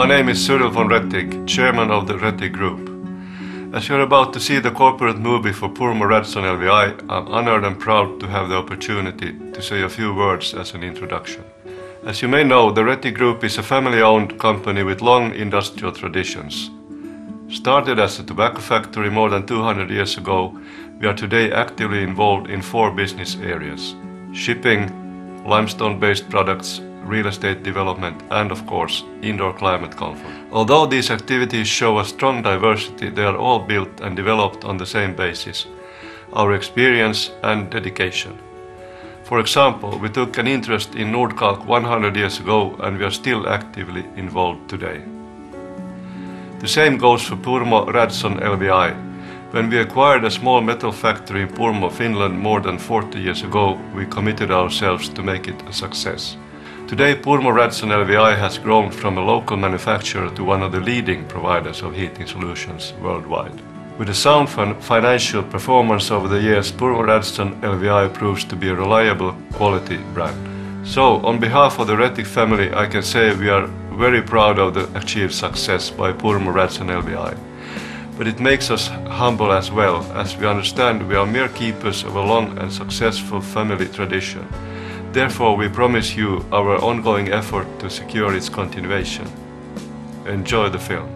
My name is Cyril von Rettig, chairman of the Rettig Group. As you're about to see the corporate movie for Purmo Radson LVI, I'm honored and proud to have the opportunity to say a few words as an introduction. As you may know, the Rettig Group is a family-owned company with long industrial traditions. Started as a tobacco factory more than 200 years ago, we are today actively involved in 4 business areas: shipping, limestone-based products, real estate development, and of course, indoor climate comfort. Although these activities show a strong diversity, they are all built and developed on the same basis: our experience and dedication. For example, we took an interest in Nordkalk 100 years ago, and we are still actively involved today. The same goes for Purmo Radson LVI. When we acquired a small metal factory in Purmo, Finland more than 40 years ago, we committed ourselves to make it a success. Today, Purmo Radson LVI has grown from a local manufacturer to one of the leading providers of heating solutions worldwide. With a sound financial performance over the years, Purmo Radson LVI proves to be a reliable quality brand. So, on behalf of the Rettig family, I can say we are very proud of the achieved success by Purmo Radson LVI. But it makes us humble as well, as we understand we are mere keepers of a long and successful family tradition. Therefore, we promise you our ongoing effort to secure its continuation. Enjoy the film.